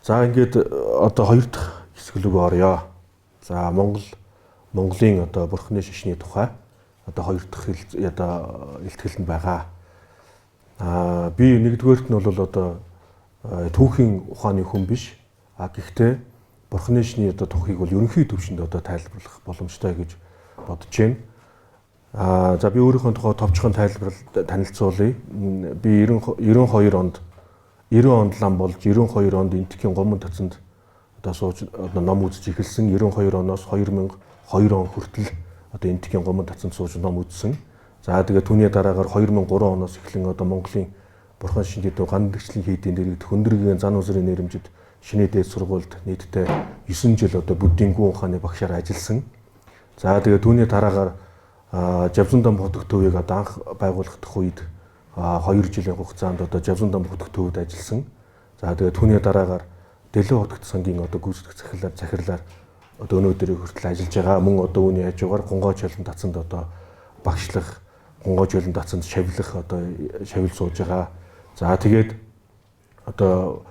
За ингээд одоо хоёр дахь хэсэг рүү орё. За Монголын одоо бурхны шашны тухай одоо хоёр дахь одоо илтгэлэнд байгаа. Би нэгдүгээрт нь бол одоо түүхийн ухааны хүн биш. Гэхдээ бурхны шашны одоо тухайг бол ерөнхий төвшөнд одоо тайлбарлах боломжтой гэж бодож байна. За би өөрийнхөө тухай товчхон танилцуулъя. Би 92 онд 90 онд лам болж 92 онд Энтхийн Гомон тацанд одоо сууж одоо ном үзэж эхэлсэн. 92 оноос 2002 он хүртэл одоо Энтхийн Гомон тацанд сууж ном үзсэн. За тэгээ түүний дараагаар 2003 оноос эхлэн одоо Монголын бурхан шашны дэд гандгчлын хийдийн дэргэд хөндрөгийн зан үзрийн нэрэмжид шинэ дээд сургуульд нийтдээ 9 жил одоо буддийн гүн ухааны багшаар ажилласан. За тэгээ түүний дараагаар Жавзундам хотог төвийг одоо анх байгуулагдах үед 2 жилийн хугацаанд одоо Жавзундам хотог төвөд ажилласан. За тэгээ түүний дараагаар Дэлгэн хотогт сангийн одоо гүйцэтгэх захирлаар одоо өнөөдөр хүртэл ажиллаж байгаа. Мөн одоо үүний хажуугаар Гонгой чөлөн тацанд одоо багшлах, Гонгой чөлөн тацанд шавлах одоо шавил сууж байгаа. За тэгээд одоо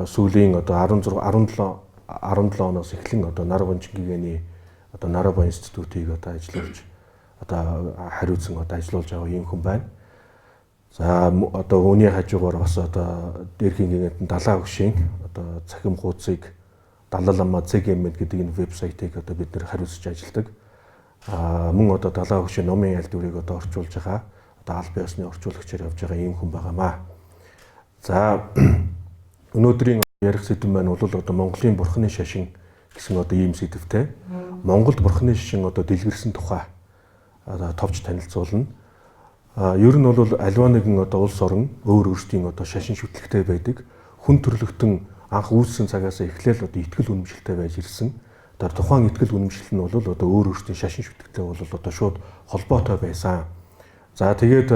сүүлийн одоо 17 оноос эхлэн одоо Нарва Жингээний одоо Нарва институтыг одоо ажиллуулж одоо хариуцсан одоо ажиллуулж байгаа юм хүн байна. За одоо үүний хажуугаар бас одоо дээрхийн гинэтэн далаа хөшийн одоо цахим хуудсыг Далалама Зэгэмэд гэдэг энэ вебсайтыг одоо бид нэр хариуцж ажилладаг. Мөн одоо далаа хөшийн номын аль дүрийг одоо орчуулж байгаа. Одоо аль биесны орчуулагчаар явж байгаа юм хүн байгаамаа. За өнөөдрийн ярих сэдэв маань бол одоо Монголын бурхны шашин гэсэн одоо ийм сэдэвтэй. Монголд бурхны шашин одоо дэлгэрсэн тухай одоо товч танилцуулна. Ер нь бол аливаа нэгэн одоо улс орон өөр өөрсдийн одоо шашин шүтлэгтэй байдаг. Хүн төрлөختөн анх үүссэн цагаас эхлээл одоо итгэл үнэмшилтэй байж ирсэн. Тэр тухайн итгэл үнэмшил нь бол одоо өөр өөрсдийн шашин шүтлэгтэй бол одоо шууд холбоотой байсан. За тэгээд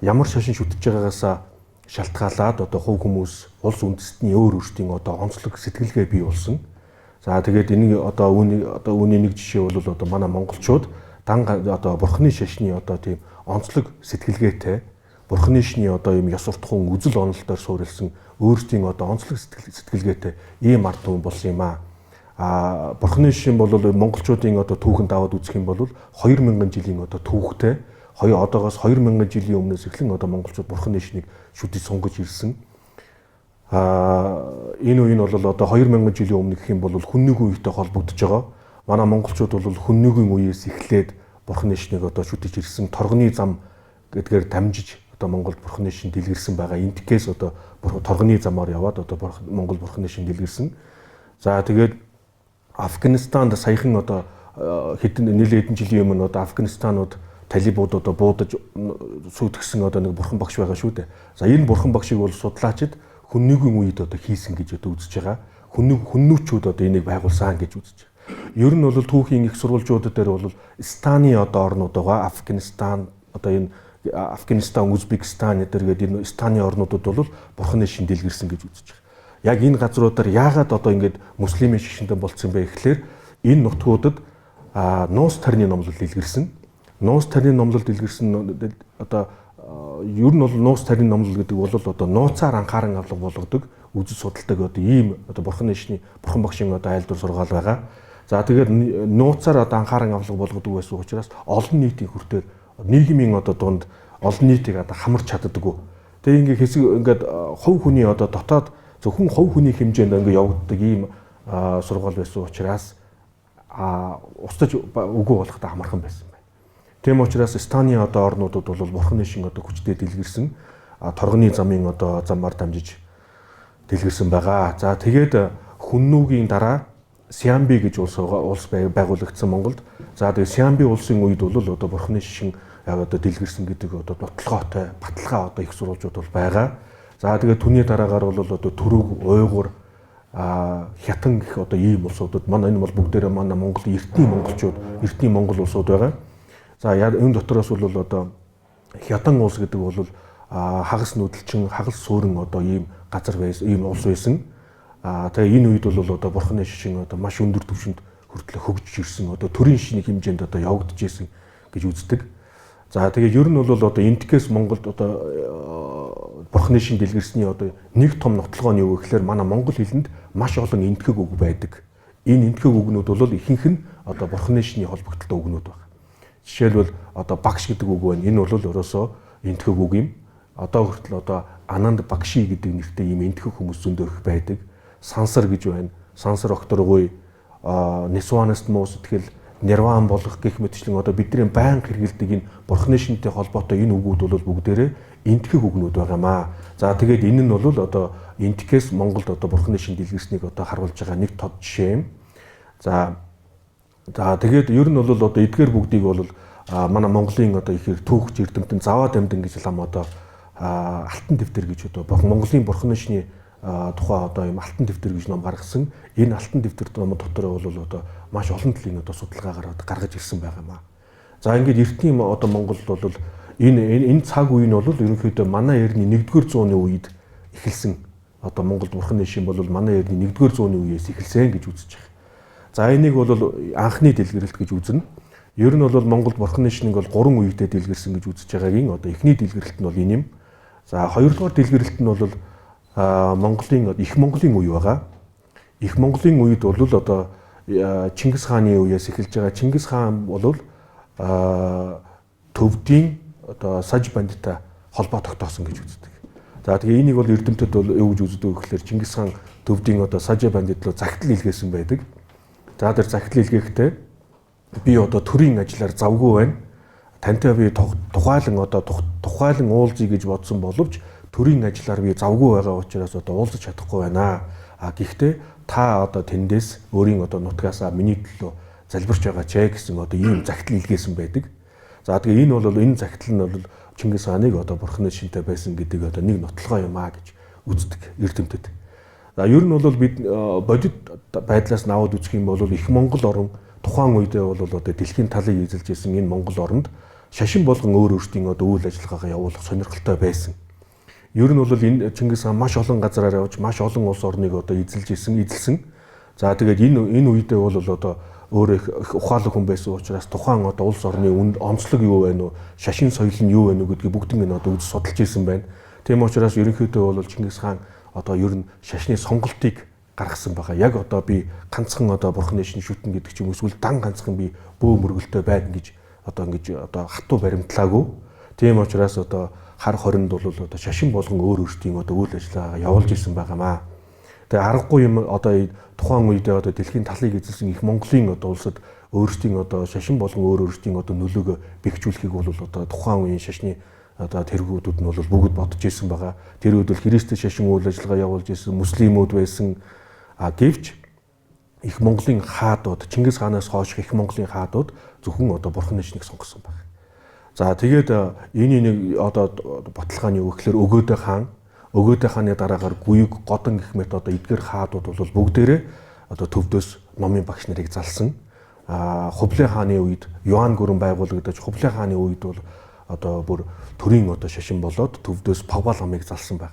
ямар шашин шүтэж байгаагаас шалтгаалаад одоо хувь хүмүүс улс үндэстний өөр өөрсдийн одоо онцлог сэтгэлгээ бий болсон. За тэгээд энэ одоо үүний нэг жишээ бол одоо манай монголчууд одоо бурхны шашны одоо тийм онцлог сэтгэлгээтэй бурхны шашны одоо юм ёс суртахуун үзэл онолтоор суурилсан өөрсдийн одоо онцлог сэтгэлгээтэй ийм ард түмэн болсон юм аа. Бурхны шашин бол монголчуудын одоо түүхэнд аваад үзэх юм бол 2000 жилийн одоо түүхтэй одоогоос 2000 жилийн өмнөөс эхлэн одоо монголчууд бурхны шашныг шүтэж сунгаж ирсэн. Энэ үе нь бол одоо 2000 жилийн өмнө гэх юм бол хүннүгийн үетэй холбогдож байгаа. Манай монголчууд бол хүннүгийн үеэс эхлээд бурхны шашныг одоо шүтэж ирсэн. Торгоны зам гэдгээр дамжиж одоо Монгол бурхны шашин дэлгэрсэн байгаа. Энтхээс одоо торгоны замаар яваад одоо Монгол бурхны шашин дэлгэрсэн. За тэгээд Афганистанд саяхан одоо нэлээд хэдэн жилийн өмнө одоо Афганистанууд талибууд одоо буудаж сүйтгэсэн одоо нэг бурхан багш байгаа шүү дээ. За энэ бурхан багшийг бол судлаачид хүннүгийн үед одоо хийсэн гэж одоо үзэж байгаа. Хүннүүчүүд одоо энийг байгуулсан гэж үзэж байгаа. Ер нь бол түүхийн их сурвалжуудад дээр бол Станы одоо орнууд байгаа. Афганистан одоо энэ Афганистан, Узбекистан гэдэг энэ Станы орнуудад бол бурхны шашин дэлгэрсэн гэж үзэж байгаа. Яг энэ газруудаар яагаад одоо ингэж муслимын шашинтай болцсон бэ гэхлээр энэ нутгуудад нуус тарины номлол дэлгэрсэн. Нуус тарины номлол дэлгэрсэн одоо ер нь бол нуус тарины номлол гэдэг бол одоо нууцаар анхааран авлага болгодог, үзэл судалдаг одоо ийм одоо бурхны шашны бурхан багшийн одоо айлдвар сургаал байгаа. За тэгээд нууцаар одоо анхааран авлага болгодог байсан учраас олон нийтийн хүртээр нийгмийн одоо дунд олон нийтийг одоо хамарч чаддаггүй. Тэгээ ингээ хэсэг ингээд хувь хүний одоо дотоод зөвхөн хувь хүний хэмжээнд ингээ явагддаг ийм сургаал байсан учраас устж үгүй болохтой хамархан байсан байна. Тийм учраас Станы одоо орнуудад бол бурхны шашин одоо хүчтэй дэлгэрсэн. Торгоны замын одоо замаар дамжиж дэлгэрсэн байгаа. За тэгээд хүннүүгийн дараа Сиамби гэж улс байгуулагдсан Монголд. За тэгээд Сиамби улсын үед бол одоо бурхны шашин одоо дэлгэрсэн гэдэг одоо нотлогоотой баталгаа одоо их сурвалжууд бол байгаа. За тэгээд түүний дараагаар бол одоо Түрэг, Уйгур, Хятан гэх одоо ийм улсуудад манай энэ бол бүгдээрээ манай Монголын эртний Монгол улсууд байгаа. За энэ дотроос бол одоо Хятан улс гэдэг бол хагас нүүдэлчин, хагас суурин одоо ийм газар байсан, ийм улс байсан. Тэгээ энэ үед бол одоо бурхны шашин одоо маш өндөр түвшинд хүртэл хөгжиж ирсэн. Одоо төрийн шашны хэмжээнд одоо явагдаж ирсэн гэж үздэг. За тэгээд ер нь бол одоо энтхээс Монголд одоо бурхны шин дэлгэрсний одоо нэг том нотлогоо нь юу гэхээр манай монгол хэлэнд маш олон энтхэг үг байдаг. Энэ энтхэг үгнүүд бол ихэнх нь одоо бурхны шиний холбогдолтой үгнүүд байна. Жишээлбэл одоо багш гэдэг үг байна. Энэ бол ерөөсөө энтхэг үг юм. Одоо хүртэл одоо Ананд Багши гэдэг нэртэй ийм энтхэг хүмүүс зөндөө их байдаг. Сансар гэж байна. Сансар окторгуй Нисванаст муу сэтгэл нирван болох гэх мэтчлэн одоо бидний байнга хэрэгэлдэг энэ бурхны шинтэй холбоотой энэ үгүүд бол бүгдээрээ энтхэг үгнүүд байгаамаа. За тэгээд энэ нь бол одоо энтхээс Монголд одоо бурхны шин дэлгэрснийг одоо харуулж байгаа нэг тод жишээ юм. За тэгээд ер нь бол одоо эдгээр бүгдийг бол манай Монголын одоо ихээр түүхч эрдэмтэн Заваа Дамдин гэж лам одоо алтан дэвтэр гэж одоо Монголын бурхны шиний тухай одоо юм алтан дэвтэр гэж ном гаргасан. Энэ алтан дэвтэр ном дотор бол одоо маш олон төрлийн одоо судалгаагаар гаргаж ирсэн байгаа юм аа. За ингээд эртний одоо Монголд бол энэ цаг үе нь бол ерөнхийдөө манай эртний 1-р зууны үед эхэлсэн. Одоо Монголд бурхны шин бол манай эртний 1-р зууны үеэс эхэлсэн гэж үзэж байгаа. За энийг бол анхны дэлгэрэлт гэж үзнэ. Ер нь бол Монголд бурхны шинийг бол 3 үедээ дэлгэрсэн гэж үзэж байгаагийн одоо эхний дэлгэрэлт нь бол энэ юм. За хоёрдугаар дэлгэрэлт нь бол Монголын их Монголын үе байгаа. Их Монголын үед бол одоо Чингис хааны үеэс эхэлж байгаа. Чингис хаан бол төвдийн одоо саж бандтай холбоо тогтоосон гэж үздэг. За тэгээ энийг бол эрдэмтэд бол юу гэж үздэг вэ гэхээр Чингис хаан төвдийн одоо саж бандит руу захидал илгээсэн байдаг. За тэр захидал илгээхдээ би одоо төрийн ажиллаар завгүй байна. Тантай би тухайлан уулзъя гэж бодсон боловч төрийн ажиллаар би завгүй байгаа учраас одоо уулзах чадахгүй байна. Гэхдээ та одоо тэндээс өөрийн одоо нутгаасаа миний төлөө залбирч байгаа ч гэсэн одоо ийм захидал илгээсэн байдаг. За тэгээ энэ захидал нь бол Чингис хааныг одоо бурхны шинтэй байсан гэдэг одоо нэг нотлогоо юм аа гэж үздэг эрдэмтэд. За ер нь бол бид бодит байдлаас наваад үзэх юм бол их Монгол орн тухайн үедээ бол одоо дэлхийн талыг эзэлж ирсэн энэ Монгол орнд шашин болгон өөр өөрсдийн одоо үйл ажиллагаагаа явуулах сонирхолтой байсан. Ер нь бол энэ Чингис хаан маш олон газараар явж маш олон улс орныг одоо эзэлсэн. За тэгээд энэ үедээ бол одоо өөрөө их ухаалаг хүн байсан учраас тухайн одоо улс орны онцлог юу байна уу, шашин соёл нь юу байна уу гэдгийг бүгднийг нь одоо үзэж судалж ирсэн байна. Тийм учраас ерөнхийдөө бол Чингис хаан одоо ер нь шашны сонголтыг гаргасан байгаа. Яг одоо би ганцхан одоо бурхны шин шүтэн гэдэг ч юм эсвэл дан ганцхан би бөө мөргөлтэй байна гэж одоо хатуу баримтлаагүй. Тийм учраас одоо хар хоринд бол одоо шашин болгон өөр өөрсдийн одоо үйл ажиллагаа явуулж ирсэн байгаамаа. Тэгээ аргагүй юм одоо тухайн үедээ одоо дэлхийн талыг эзэлсэн их Монголын одоо улсад өөрсдийн одоо шашин болгон өөр өөрсдийн одоо нөлөөгөө бэхжүүлэхийг бол одоо тухайн үеийн шашны одоо тэргүүдүүд нь бол бүгд бодож ирсэн байгаа. Тэр үед бол христийн шашин үйл ажиллагаа явуулж ирсэн муслимууд байсан. Гэвч их Монголын хаадууд Чингис хаанаас хойш их Монголын хаадууд зөвхөн одоо бурхны шинийг сонгосон байна. За тэгээд энэ одоо баталгааны юу гэхээр Өгөөдөө хааны дараагаар Гүйг, Годон гэх мэт одоо эдгээр хаадууд бол бүгдээрээ одоо төвдөөс номын багш нарыг залсан. Хувлын хааны үед Юан гүрэн байгуулагдаж Хувлын хааны үед бол одоо бүр төрийн одоо шашин болоод төвдөөс Павал намыг залсан байна.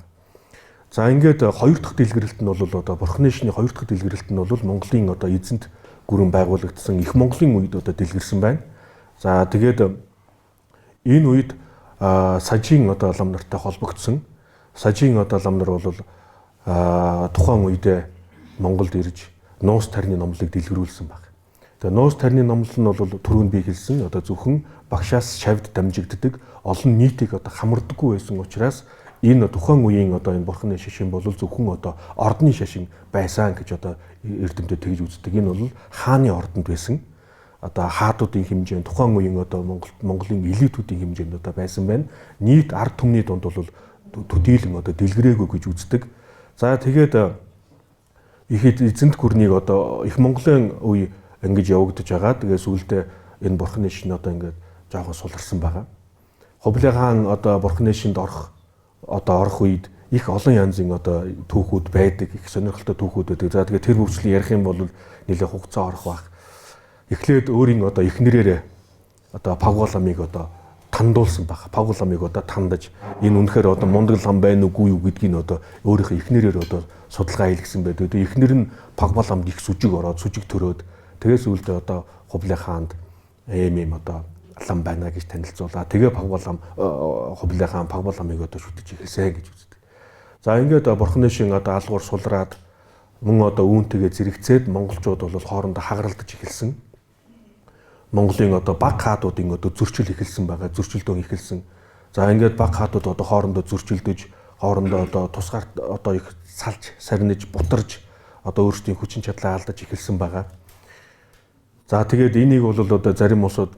За ингээд хоёр дахь дэлгэрэлт нь бол одоо бурхны шиний хоёр дахь дэлгэрэлт нь бол Монголын одоо эзэнт гүрэн байгуулагдсан их Монголын үед одоо дэлгэрсэн байна. За тэгээд энэ үед сажийн одоо лам нартай холбогдсон. Сажийн одоо лам нар бол тухайн үедээ Монголд ирж нуус тарны номлыг дэлгэрүүлсэн баг. Тэгээ нуус тарны номлол нь бол түрүүнд би хэлсэн одоо зөвхөн багшаас шавьд дамжигддаг олон нийтийг одоо хамардаггүй байсан учраас энэ тухайн үеийн одоо энэ бурхны шашин бол зөвхөн одоо ордны шашин байсан гэж одоо эрдэмтэд тэгж үздэг. Энэ бол хааны ордонд байсан. Одоо хаадуудын хэмжээнд тухайн үеийн одоо Монголын элитүүдийн хэмжээнд одоо байсан байна. Нийт ард түмний дунд бол төдийлөн одоо дэлгэрээгүй гэж үздэг. За тэгээд ихэд эзэнт гүрнийг одоо их Монголын үе ингэж явагдаж байгаа. Тэгээд сүүлдээ энэ бурхны шин одоо ингээд жоохон суларсан байгаа. Хувлын хаан одоо бурхны шинд орох үед их олон янзын одоо түүхүүд байдаг, их сонирхолтой түүхүүд байдаг. За тэгээд тэр хөвчлэн ярих юм бол нэлээд хугацаа орох байх. Эхлээд өөрийн одоо эхнэрээрээ одоо Павал ламыг одоо тандуулсан баг. Павал ламыг одоо тандаж энэ үнэхээр одоо мундаг лам байна уугүй юу гэдгийг одоо өөрийнхөө эхнэрээр одоо судалгаа хийлгсэн байдаг. Тэгээд эхнэр нь Павал ламд их сүжиг ороод сүжиг төрөөд тэгээс үлдээ одоо Хувлын хаанд ийм одоо лам байна гэж танилцуулаа. Тэгээ Пагбалам хувлынхаа Пагбаламыг одоо шүтэж эхэлсэн гэж үздэг. За ингээд бурхны шин одоо алгуур сулраад мөн одоо үүнтэйгээ зэрэгцээд монголчууд бол хоорондоо хагаралдаж эхэлсэн. Монголын одоо баг хаадуудын одоо зөрчил эхэлсэн байгаа. Зөрчилдөөн эхэлсэн. За ингээд баг хаадууд одоо хоорондоо зөрчилдөж, хоорондоо одоо тусгаар одоо их салж, сарниж, бутарж одоо өөрсдийн хүчин чадлаа алдаж эхэлсэн байгаа. За тэгээд энийг бол одоо зарим улсууд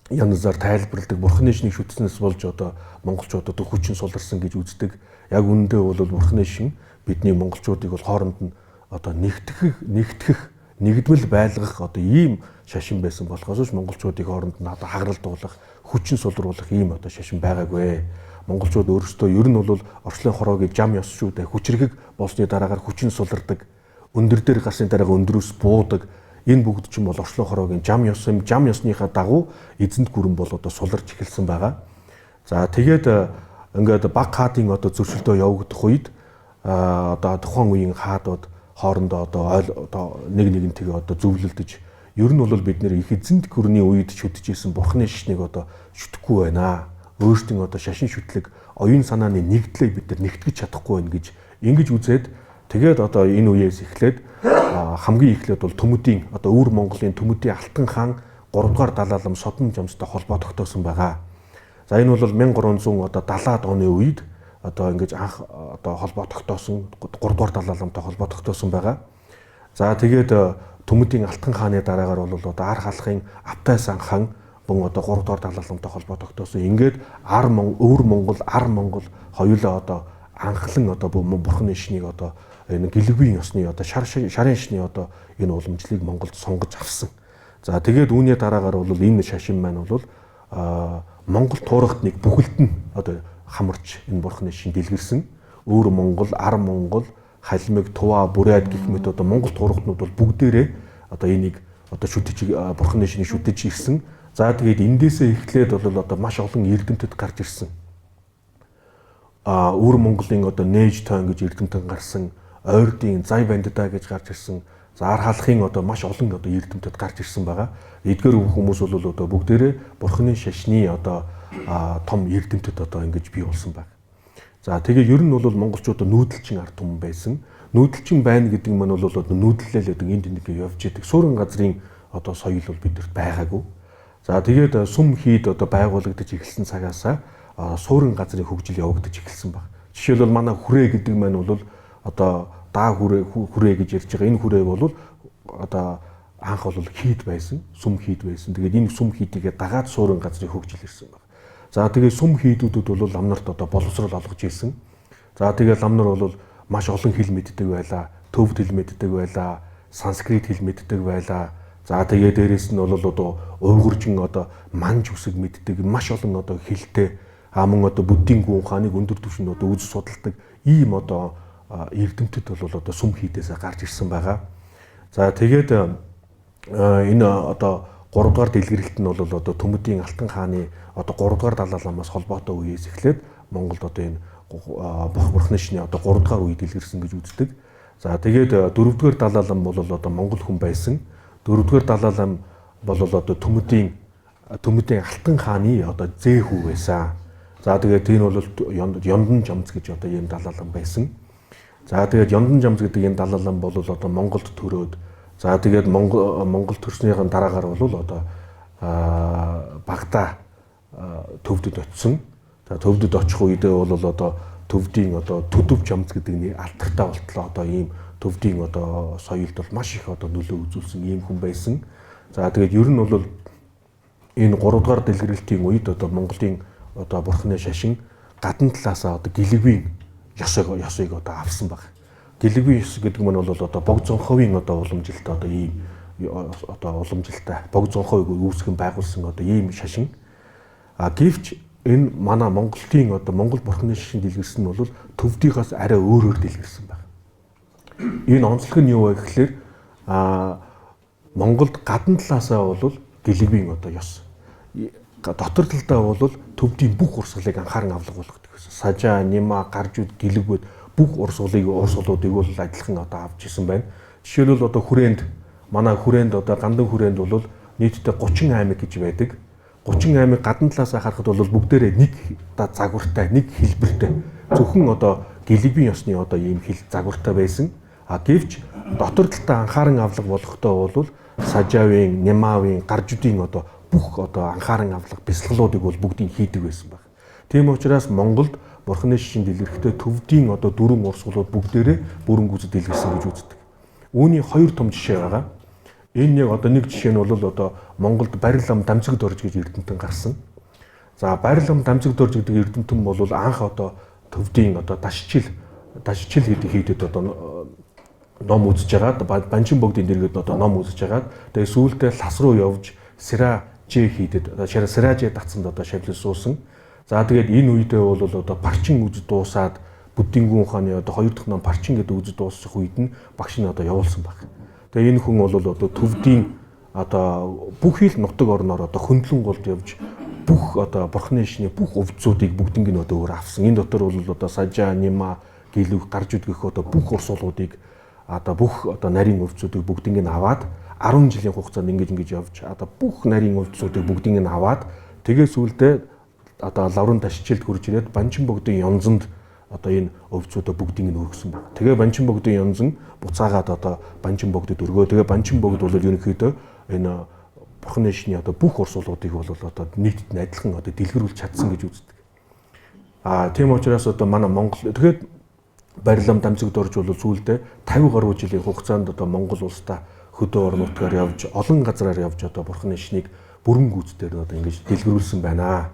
янзаар тайлбарладаг. Бурхны шинийг шүтснээс болж одоо монголчууд одоо хүчин суларсан гэж үздэг. Яг үүндээ бол бурхны шин бидний монголчуудыг бол хооронд нь одоо нэгтгэх, нэгдмэл байлгах одоо ийм шашин байсан болохоос монголчуудыг хооронд нь одоо хагаралдуулах, хүчин сулруулах ийм одоо шашин байгаагүй. Монголчууд өөрсдөө ер нь бол орчлын хороогийн жам ёс шүү дээ. Хүчрхэг болсны дараагаар хүчин сулардаг. Өндөр дээр гарсны дараа өндөрөөс буудаг. Энэ бүгд ч юм бол орчлон хороогийн жам ёс юм. Жам ёсныхаа дагуу эзэнт гүрэн бол одоо суларч эхэлсэн байгаа. За тэгээд ингээд баг хаадын одоо зөрчилдөө явагдах үед одоо тухайн үеийн хаадууд хоорондоо одоо нэг нэгнтэйгээ одоо зөвлөлдөж ер нь бол бид нэр их эзэнт гүрний үед шүтэж исэн бурхны шашныг одоо шүтэхгүй байна. Өөрсдийн одоо шашин шүтлэг оюун санааны нэгдлийг бид нар нэгтгэж чадахгүй байна гэж ингэж үзээд тэгээд одоо энэ үеэс эхлээд хамгийн эхлээд бол Төмөдийн одоо өвөр Монголын Төмөдийн Алтан хаан 3 дугаар Далайлам Содон жамстай холбоо тогтоосон байгаа. За энэ бол 1370-аад оны үед одоо ингэж анх одоо холбоо тогтоосон 3 дугаар Далайламтай холбоо тогтоосон байгаа. За тэгээд Төмөдийн Алтан хааны дараагаар бол одоо Ар халахын Апайсан хаан бун одоо 3 дугаар Далайламтай холбоо тогтоосон. Ингээд өвөр Монгол, Ар Монгол хоёулаа одоо анхлан одоо бурхны шнийг одоо энэ гэлэгбийн ёсны одоо шарын шний одоо энэ уламжлалыг Монголд сонгож авсан. За тэгээд үүний дараагаар бол энэ шашин маань бол Монгол туурахт нэг бүхэлд нь одоо хамарч энэ бурхны шин дэлгэрсэн. Өвөр Монгол, Ар Монгол, Халимыг, Туваа, Бүрээд гэх мэт одоо Монгол туурахтнууд бол бүгдээрээ одоо энийг одоо шүтэж бурхны шинийг шүтэж ирсэн. За тэгээд эндээсээ эхлээд бол одоо маш олон эрдэмтэд гарч ирсэн. Өвөр Монголын одоо нээж тоон гэж эрдэмтэн гарсан, ойрдын зай бандитаа гэж гарч ирсэн. За Ар халахын одоо маш олон одоо эрдэмтэд гарч ирсэн байгаа. Эдгээр хүмүүс бол одоо бүгдээрээ бурхны шашны одоо том эрдэмтэд одоо ингэж бий болсон байна. За тэгээ ер нь бол монголчууд нүүдэлчин ард түмэн байсан. Нүүдэлчин байна гэдэг нь бол нүүдлэлээд энд нэг явж идэг. Суурин газрын одоо соёл бол бидэрт байгаагүй. За тэгээд сум хийд одоо байгуулагдаж эхэлсэн цагаасаа суурин газрын хөгжил явагдаж эхэлсэн баг. Жишээлбэл манай хүрээ гэдэг маань бол одоо даа хүрээ гэж ярьж байгаа. Энэ хүрээ бол одоо анх бол хийд байсан, сум хийд байсан. Тэгээд энэ сум хийдийгээ дагаад суурин газрын хөгжил ирсэн баг. За тэгээд сум хийдүүдүүд бол лам нарт одоо боловсрол олгож ирсэн. За тэгээд лам нар бол маш олон хэл мэддэг байлаа, төвд хэл мэддэг байлаа, санскрит хэл мэддэг байлаа. За тэгээд дээрэс нь бол одоо уйгуржин одоо манж үсэг мэддэг маш олон одоо хэлтэй мөн одоо буддийн гүн хааныг өндөр түвшинд одоо үз судалдаг ийм одоо эрдэмтэд бол одоо сум хийдээс гарч ирсэн байгаа. За тэгээд энэ одоо 3 дугаар дэлгэрэлт нь бол одоо Төмөдийн Алтан хааны одоо 3 дугаар Далайламаас холбоотой үеэс эхлээд Монголд одоо энэ бурхны шний одоо 3 дугаар үе дэлгэрсэн гэж үздэг. За тэгээд 4 дугаар Далайлам бол одоо монгол хүн байсан. 4 дугаар Далайлам бол одоо Төмөдийн Алтан хааны одоо зээх хүү байсан. За тэгээд энэ бол Ёндан жамц гэж одоо ийм Далайлам байсан. За тэгээд Ёндан жамц гэдэг энэ Далайлам бол одоо Монголд төрөөд за тэгээд Монгол төрснийхэн дараагаар бол одоо Багдаа төвдөд очисон. За төвдөд очих үедээ бол одоо төвдийн одоо Төдөв жамц гэдэг нэг алдартай болтлоо одоо ийм төвдийн одоо соёлд бол маш их одоо нөлөө үзүүлсэн ийм хүн байсан. За тэгээд ер нь бол энэ 3 дугаар дэлгэрэлтийн үед одоо Монголын одоо бурхны шашин гадна талаасаа одоо гэлэгбийн ёсыг одоо авсан баг. Гэлэгбийн ёс гэдэг нь бол одоо бог зонховын одоо уламжилтаа одоо ийм одоо уламжилтаа бог зонховыг үүсгэн байгуулсан одоо ийм шашин. Гэвч энэ манай Монголын одоо Монгол бурхны шашин дэлгэрсэн нь бол төвдийнхээс арай өөрөөр дэлгэрсэн баг. Энэ онцлог нь юу вэ гэхээр Монголд гадна талаасаа бол гэлэгбийн одоо ёс. Дотор талдаа бол төвдийн бүх урсгалыг анхааран авлагуулдаг гэсэн. Сажаа, нима, гаржууд, гэлэгбүүд бүх урсгалуудыг бол адилхан одоо авч исэн байна. Жишээлбэл одоо хүрээнд манай хүрээнд одоо гандан хүрээнд бол нийтдээ 30 аймаг гэж байдаг. 38-ыг гадна талаас харахад бол бүгдээрээ нэг загвартай, нэг хэлбэртэй зөвхөн одоо гэлэгбийн ёсны одоо ийм хэл загвартай байсан. Гэвч дотор талдаа анхааран авлага болохдоо бол сажаавын, нямаавын, гаржуудын одоо бүх одоо анхааран авлага бясалгалуудыг бол бүгдийг хийдэг байсан баг. Тийм учраас Монголд Бурхны шишин дэлгэрэлтээ төвдийн одоо дөрвөн урсгалууд бүгдээрээ бүрэн гүйцэд дэлгэрсэн гэж үздэг. Үүний хоёр том жишээ байгаа. Энэ яг одоо нэг жишээ нь бол одоо Монголд барил ам дамцагд орж гэж эрдэмтэн гарсан. За барил ам дамцагд орж гэдэг эрдэмтэн бол анх одоо төвдийн одоо дашчил хийдэд одоо ном үзэж байгаад Банчин богдын дэргэд одоо ном үзэж байгаад тэгээ сүүлдээ лас руу явж Сиражээ хийдэд Сиражээ татсанд одоо шавлал суусан. За тэгээд энэ үедээ бол одоо Парчин үз дуусаад Бүдингүн хааны одоо хоёр дахь ном Парчин гэдэг үз дуусах үед нь багш нь одоо явуулсан баг. Тэгээ энэ хүн бол одоо төвдийн одоо бүх ил нутаг орноор одоо хөндлөн голд явж бүх одоо Бурхны шишний бүх өвцүүдийг бүгднийг нь одоо өөр авсан. Энэ дотор бол одоо сажа, нима, гэлүг, гаржууд гэх одоо бүх урсгалуудыг одоо бүх одоо нарийн өвцүүдийг бүгднийг нь аваад 10 жилийн хугацаанд ингэж явж одоо бүх нарийн өвцүүдийг бүгднийг нь аваад тэгээ сүүлдээ одоо лаврын ташчилд хурж ирээд Банчин богдын янзанд одоо энэ өвцүүдөө бүгдийг нь өргөсөн баг. Тэгээ Банчин богдын янзан буцаагаад одоо Банчин богдод өргөө. Тэгээ Банчин богд бол ерөнхийдөө энэ Бурхны шишний одоо бүх урсгалуудыг бол одоо нийтэд нь адилхан одоо дэлгэрүүлж чадсан гэж үздэг. Тийм учраас одоо манай Монгол тэгээд барилам дамцагд орж бол сүүлдээ 50 гаруй жилийн хугацаанд одоо Монгол улстай хөдөө орон нутгаар явж олон газраар явж одоо Бурхны шишнийг бүрэн гүйцэтгэр одоо ингэж дэлгэрүүлсэн байна.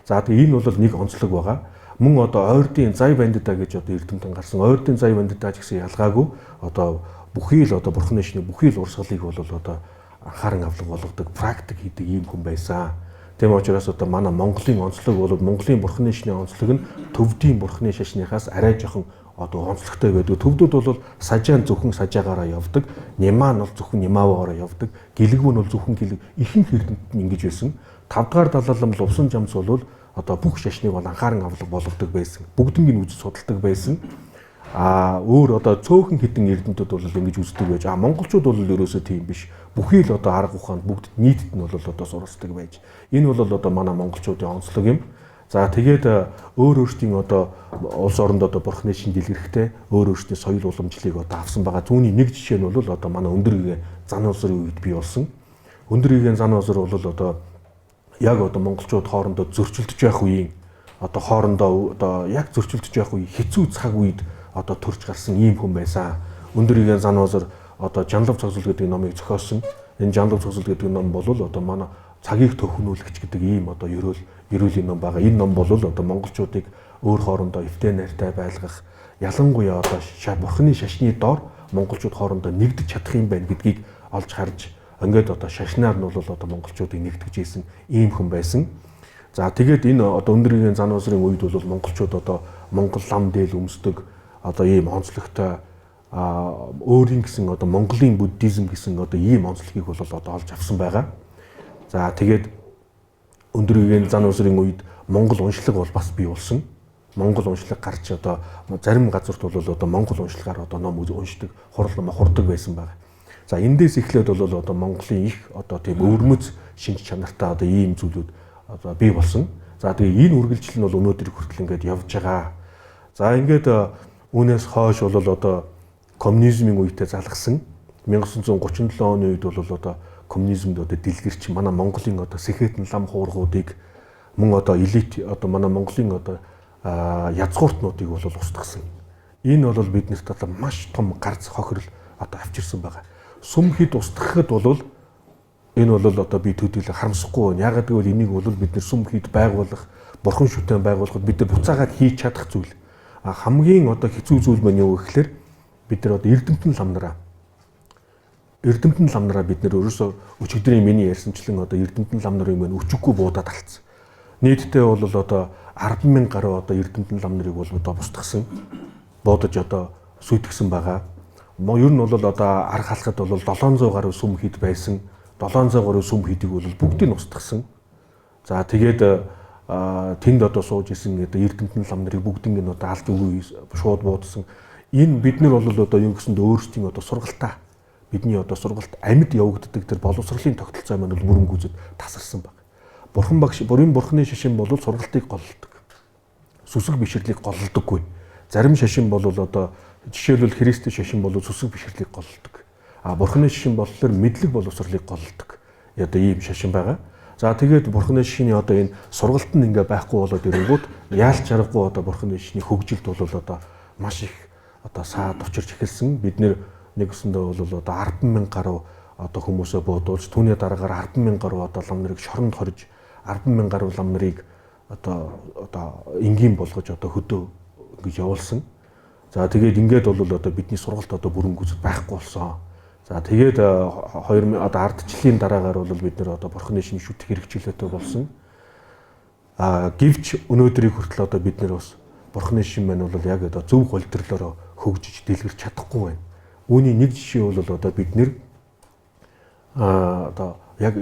За тэгээ энэ бол нэг онцлог байгаа. Мөн одоо ойрдын зай бандита гэж одоо эрдэмтэн гарсан. Ойрдын зай бандита ч гэсэн ялгаагүй одоо бүхий л одоо Бурхны шишний бүхий л урсгалыг бол одоо анхааран авлага болгодог, практик хийдэг ийм хүн байсан. Тийм учраас одоо манай Монголын онцлог бол Монголын Бурхны шишний онцлог нь төвдийн Бурхны шишнийхаас арай жоохон одоо онцлогтой байдаг. Төвдөд бол сажаан зөвхөн сажаагаараа явдаг, нямаа нь бол зөвхөн нямааваараа явдаг, гэлэгвэн бол зөвхөн гэлэг ихэнх эрдэмтэд нь ингэж байсан. 5 дугаар далаалам Лувсан жамс бол одоо бүх шашныг бол анхааран авлага болгодог байсан. Бүгднийг нь үзэж судалдаг байсан. Өөр одоо цөөхөн хідэн эрдэмтүүд бол ингэж үздэг байж. Монголчууд бол ерөөсөө тийм биш. Бүхий л одоо арга ухаанд бүгд нийтэд нь бол одоо суралцдаг байж. Энэ бол одоо манай монголчуудын онцлог юм. За тэгээд өөрсдийн одоо улс оронд одоо Бурхны шишин дэлгэрхтэй өөрсдийн соёл уламжлалыг одоо авсан байгаа. Түүний нэг жишээ нь бол одоо манай өндөр гэгээ зан улсрын үед бий болсон. Өндөр гэгээ зан улсар бол одоо яг одоо монголчууд хоорондоо зөрчилдөж байх үеийн одоо хоорондоо одоо яг зөрчилдөж байх үе хэцүү цаг үед одоо төрж гарсан ийм хүн байсан. Өндөр гэгээ зан улсар одоо Жанлав цогцол гэдэг номыг зохиосон. Энэ Жанлав цогцол гэдэг ном бол одоо манай цагийг төхнүүлэгч гэдэг ийм одоо ерөөлийн ном байгаа. Энэ ном бол одоо монголчуудыг өөр хоорондоо эвтэй найртай байлгах, ялангуяа одоо Бурхны шашны доор монголчууд хоорондоо нэгдэж чадах юм байна гэдгийг олж харж ингээд одоо шашнаар нь бол одоо монголчуудыг нэгтгэж ийсэн ийм хүн байсан. За тэгээд энэ одоо өндөргийн зан улсрын үед бол монголчууд одоо Монгол лам дээл өмсдөг одоо ийм онцлогтой өөрийн гэсэн одоо Монголын буддизм гэсэн одоо ийм онцлогийг бол одоо олж авсан байгаа. За тэгээд өндөргийн зан улсрын үед Монгол уншлаг бол бас бий болсон. Монгол уншлаг гарч одоо зарим газарт бол одоо Монгол уншлагаар одоо ном уншдаг, хурдаг байсан байна. За эндээс эхлээд бол одоо Монголын их одоо тийм өвөрмөц шинж чанартай одоо ийм зүйлүүд одоо бий болсон. За тэгээ энэ үргэлжлэл нь бол өнөөдөр хүртэл ингээд явж байгаа. За ингээд үүнээс хойш бол одоо коммунизмын үедээ залгсан 1937 оны үед бол одоо коммунизмд одоо дэлгэрч манай Монголын одоо сэхэтэн лам хуургуудыг мөн одоо элит одоо манай Монголын одоо язгууртнуудыг бол устгасан. Энэ бол биднэрт одоо маш том гарц хохирол одоо авчирсан байгаа. Сүм хід устгахад бол энэ бол одоо би төдийлө харамсахгүй байна. Ягаад гэвэл энийг бол бид нар сүм хід байгуулах, бурхан шүтэн байгуулахад бид нар буцаагаад хийж чадах зүйл. Хамгийн одоо хэцүү зүйл маань юу гэхээр бид нар одоо эрдэмтэн лам нараа бид нар өөрөөсөө өчигдрийн миний ярьсанчлан одоо эрдэмтэн лам нарын маань өчиггүй буудаад алдсан. Нийтдээ бол одоо 10,000 гаруй одоо эрдэмтэн лам нарыг бол одоо бусдгсан, буудаж одоо сүйтгэсэн байгаа. Ер нь бол одоо арга халахад бол 700 гаруй сүм хід байсан. 700 гаруй сүм хідийг бол бүгдийг нь устгасан. За тэгээд тэнд одоо сууж исэн одоо эрдэмтэн лам нарыг бүгдийг нь одоо алж өгөө шууд буудсан. Энэ бид нар бол одоо юу гэсэнд өөрсдийн одоо сургалтаа бидний одоо сургалт амьд явагддаг тэр боловсролын тогтолцоо маань бол бүрэн гүйцэд тасарсан баг. бурхны шашин бол сургалтыг голлдог. Сүсэг бишрлийг голлодоггүй. Зарим шашин бол одоо жишээлбэл Христийн шашин бол сүсэг бишрлийг голлдог. Бурхны шашин болохоор мэдлэг боловсролыг голлдог. Одоо ийм шашин байгаа. За тэгээд бурхны шашины одоо энэ сургалт нь ингээ байхгүй болоод ирэнгүүт яалч аргагүй одоо бурхны шашины хөгжилд бол одоо маш их одоо саад учирч эхэлсэн. Бид нэг өсөндөө бол одоо 100000 гаруй одоо хүмүүсээ буудуулж түүний дараагаар 100000 гаруй одоо лам нарыг шоронд хорж 100000 гаруй лам нарыг одоо энгийн болгож одоо хөдөө ингэж явуулсан. За тэгээд ингээд бол одоо бидний сургалт одоо бүрэн гүйцэд байхгүй болсон. За тэгээд 2000 одоо ардчлалын дараагаар бол бид нэр одоо бурхны шинэ шүтэх хэрэгчлээтэй болсон. Гэвч өнөөдрийг хүртэл одоо бид нэр бас бурхны шин маань бол яг одоо зөв голитролоор хөгжиж дэлгэрч чадахгүй байна. Үүний нэг жишээ бол одоо бид нэр одоо яг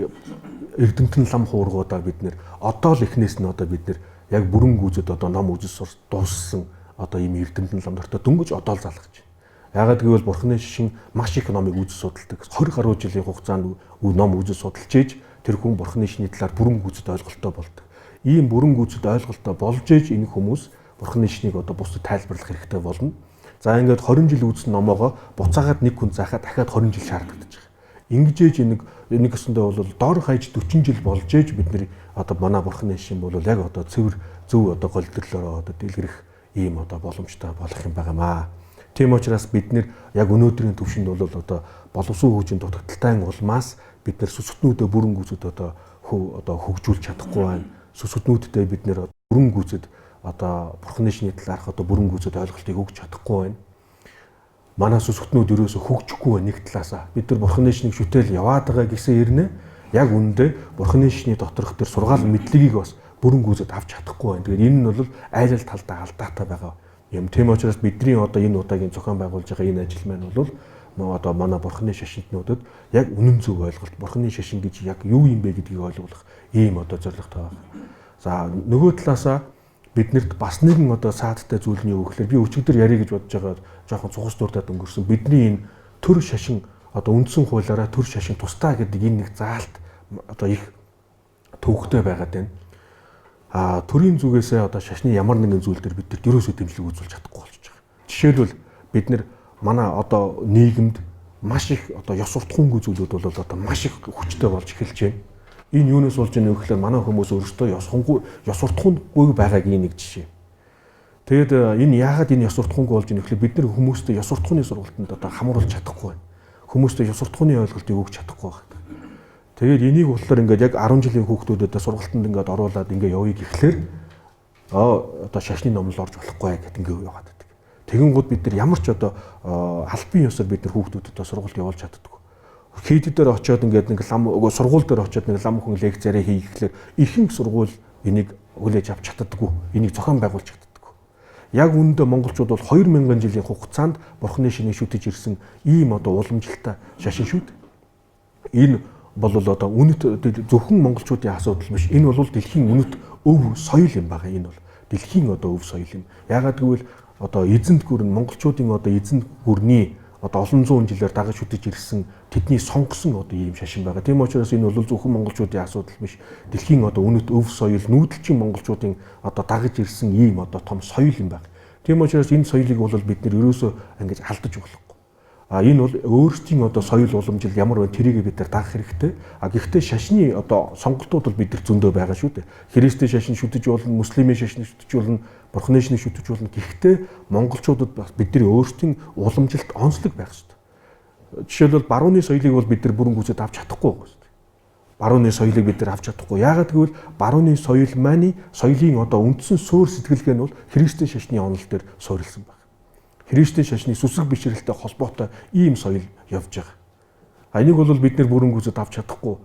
эрдэмтэн лам хуургуудаа бид нэр одоо л эхнээс нь одоо бид нэр яг бүрэн гүйцэд одоо ном үзэл дууссан одоо ийм эрдэмтэн лам дортой дөнгөж одоо л залгаж байна. Яагаад гэвэл бурхны шишин маш их номыг үзэл судалдаг. 20 гаруй жилийн хугацаанд ном үзэл судалж ээж тэр хүн бурхны шишний талаар бүрэн гүйцэд ойлголттой болдог. Ийм бүрэн гүйцэд ойлголттой болж ээж энэ хүмүүс бурхны шишнийг одоо бусдад тайлбарлах хэрэгтэй болно. За ингээд 20 жил үзсэн номоогоо буцаагаад нэг хүн заахад дахиад 20 жил шаардлагатай байгаа. Ингэж ээж нэг өсөндөө бол доор хаяж 40 жил болж ээж бид нэр одоо манай бурхны шишин бол яг одоо цэвэр зөв одоо голитролоор одоо дэлгэрэх ийм одоо боломжтой болох юм байнамаа. Тийм учраас бид нэр яг өнөөдрийн төвшөнд бол одоо боловсон хөгжийн дутагдaltaй улмаас бид нэр сүсгтнүүдээ бүрэн гүйцэд одоо хөгжүүлж чадахгүй байна. Сүсгтнүүдтэй бид нэр бүрэн гүйцэд одоо бурхны шишний талаарх одоо бүрэн гүйцэд ойлголтыг өгч чадахгүй байна. Манай сүсгтнүүд ерөөсө хөгжихгүй байна нэг талаасаа. Бид нар бурхны шишнийг шүтэл яваад байгаа гэсэн ирнэ. Яг үүндээ бурхны шишний доторх тэр сургаал мэдлэгийг бас бүрэн гүйцэд авч чадахгүй байна. Тэгэхээр энэ нь бол айл ал талдаа алдаатай байгаа юм. Тийм учраас бидний одоо энэ удаагийн зохион байгуулж байгаа энэ ажил маань бол одоо манай бурхны шашинтнуудад яг үнэн зөв ойлголт, бурхны шашин гэж яг юу юм бэ гэдгийг ойлгуулах ийм одоо зорилготой байна. За нөгөө талаасаа биднэрт бас нэгэн одоо саадтай зүйл нь юу гэхээр би өчигдөр ярих гэж бодож байгаа жоохон цугас дуртад өнгөрсөн. Бидний энэ төр шашин одоо үндсэн хуулиараа төр шашин тусдаа гэдэг энэ нэг заалт одоо их төвөгтэй байгаад байна. Төрийн зүгээсээ одоо шашны ямар нэгэн зүйл төр бид нар ерөөсөө дэмжлэг үзүүлж чадахгүй болчихж байгаа. Жишээлбэл бид нар манай одоо нийгэмд маш их одоо ёс суртахуунгүй зүйлүүд бол одоо маш их хүчтэй болж эхэлж байна. Энэ юунаас болж байгаа вэ гэхээр манай хүмүүс өөрсдөө ёс суртахуунгүй байгаагийн нэг жишээ. Тэгэд энэ яагаад энэ ёс суртахуунгүй болж байгаа вэ гэхээр бид нар хүмүүстэй ёс суртахууны сургалтанд одоо хамруулж чадахгүй байна. Хүмүүстэй ёс суртахууны ойлголтыг өгч чадахгүй байна. Тэгээд энийг болохоор ингээд яг 10 жилийн хүүхдүүдэд сургалтанд ингээд оруулаад ингээд явъя гэхлээр одоо шашны номлол орж болохгүй гэдэг ингээд яваад байдаг. Тэгэн гууд бид нар ямар ч одоо албан ёсоор бид нар хүүхдүүдэд сургалт явуулж чаддаг. Хийд дээр очиод ингээд нэг лам сургууль дээр очиод нэг лам хүн лекцаараа хийхлээр ихэнх сургууль энийг хүлээж авч чаддаггүй. Энийг зохион байгуулж чаддаггүй. Яг үүндээ монголчууд бол 2000 жилийн хугацаанд бурхны шинийг шүтэж ирсэн ийм одоо уламжлалтай шашин шүт. Энэ бол одоо үнэт зөвхөн монголчуудын асуудал биш. Энэ бол дэлхийн үнэт өв соёл юм байгаа. Энэ бол дэлхийн одоо өв соёл юм. Яагаад гэвэл одоо эзэнт гүрэн монголчуудын одоо эзэнт гүрний одоо олон зуун жилээр дагаж үтэж ирсэн тэдний сонгосон одоо ийм шашин байгаа. Тийм учраас энэ бол зөвхөн монголчуудын асуудал биш. Дэлхийн одоо үнэт өв соёл нүүдэлчин монголчуудын одоо дагаж ирсэн ийм одоо том соёл юм байна. Тийм учраас энэ соёлыг бол бид нэр ерөөсөө ингэж алдаж болохгүй. Энэ бол өөрсдийн одоо соёл уламжил ямар вэ тэрийг бид нар дагах хэрэгтэй. Гэхдээ шашны одоо сонголтууд бол бид нар зөндөө байгаа шүү дээ. Христийн шашин шүтэж болно, муслимын шашин шүтэж болно, бурхны шашин шүтэж болно. Гэхдээ монголчуудад бас бидний өөрсдийн уламжилт онцлог байх хэрэгтэй. Жишээлбэл барууны соёлыг бол бид нар бүрэн гүйцэд авч чадахгүй байгаа шүү дээ. Барууны соёлыг бид нар авч чадахгүй. Яагаад гэвэл барууны соёл маань соёлын одоо үндсэн суурь сэтгэлгээ нь бол христийн шашны онол дээр суурилсан байна. Христийн шашны сүсэг бишрэлтэй холбоотой ийм соёл явж байгаа. Энийг бол бид нэр бүрэн гүйцэд авч чадахгүй.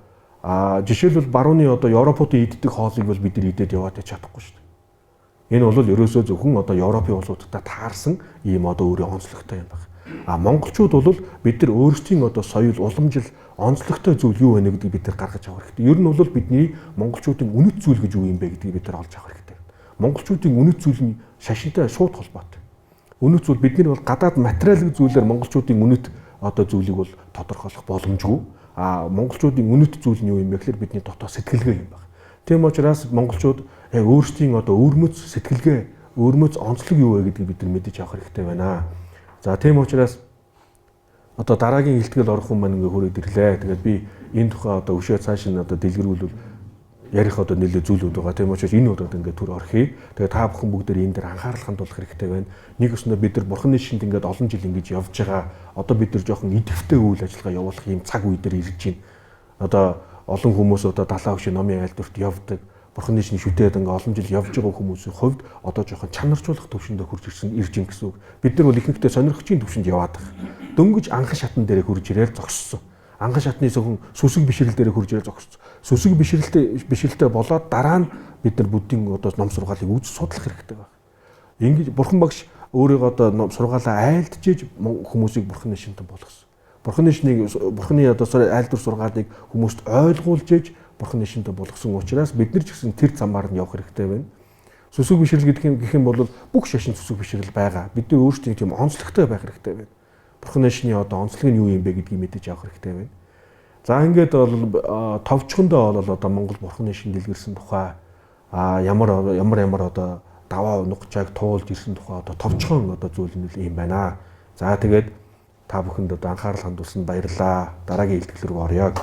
Жишээлбэл барууны одоо Европуудын иддэг хоолыг бол бид нар идээд яваад чадахгүй шүү дээ. Энэ бол ерөөсөө зөвхөн одоо Европын улсуудтай таарсан ийм одоо өөрийн онцлогтой юм байна. Монголчууд бол бид нар өөрсдийн одоо соёл уламжил онцлогтой зүйл юу вэ гэдгийг бид нар гаргаж авах хэрэгтэй. Ер нь бол бидний монголчуудын үнэт зүйл гэж юу юм бэ гэдгийг бид нар олж авах хэрэгтэй. Монголчуудын үнэт зүйл нь шашинтай шууд холбоотой. Үнэт зүйл бидний бол гадаад материалын зүйлээр монголчуудын үнэт одоо зүйлийг бол тодорхойлох боломжгүй. Монголчуудын үнэт зүйл нь юу юм бэ гэхээр бидний дотоод сэтгэлгээ юм байна. Тийм учраас монголчууд өөрсдийн одоо өвөрмөц сэтгэлгээ, өвөрмөц онцлог юу вэ гэдгийг бид нар мэдэж авах хэрэгтэй байна. За тийм учраас одоо дараагийн илтгэл орох хүн маань ингээ хүрээд ирлээ. Тэгээд би энэ тухай одоо өшөө цааш нь одоо дэлгэрүүлвэл ярих одоо нэлээд зүйлүүд байгаа. Тийм учраас энэ удаад ингээ төр орхив. Тэгээд та бүхэн бүгдээр энэ дээр анхаарал хандуулах хэрэгтэй байна. Нэг өснөө бид нар бурхны шинд ингээд олон жил ингэж явж байгаа. Одоо бид нар жоохон идэвхтэй үйл ажиллагаа явуулах юм цаг үе дээр ирж байна. Одоо олон хүмүүс одоо далаа хөшөө номын айлдварт явдаг. Бурхны шинж шүтээд ингээ олон жил явж байгаа хүмүүсийн хувьд одоо жоохон чанаржуулах төвшөндөө хурж ирж ин гэсэн үг. Бид нар бол ихэнхдээ сонирхчийн төвшөнд яваад байгаа. Дөнгөж анхан шатн дээр хурж ирээр зогссон. Анхан шатны зөвхөн сүсэг бишрэл дээр хурж ирээр зогссон. Сүсэг бишрэлтэй болоод дараа нь бид нар буддийн одоо ном сургаалыг үз судлах хэрэгтэй байна. Ингэж бурхан багш өөрийгөө одоо ном сургаалаа айлтжиж хүмүүсийг бурхны шинтэн болгосон. Бурхны одоо айлдвар сургаалыг хүмүүст ойлгуулж ээж бурхны шинтэн болгосон учраас бид нар ч гэсэн тэр замаар нь явах хэрэгтэй байна. Сүсэг бишрэл гэх юм бол бүх шашин сүсэг бишрэл байгаа. Бидний өөрсдийн тийм онцлогтой байх хэрэгтэй байна. Бурхны шиний одоо онцлог нь юу юм бэ гэдгийг мэдэж авах хэрэгтэй байна. За ингээд бол товчхондоо бол одоо Монгол бурхны шин дэлгэрсэн тухай ямар одоо даваа нухчааг туулж ирсэн тухай одоо товчхон одоо зүйл нь юм байна. За тэгээд та бүхэнд одоо анхаарал хандуулсанд баярлалаа. Дараагийн илтгэл рүү орё.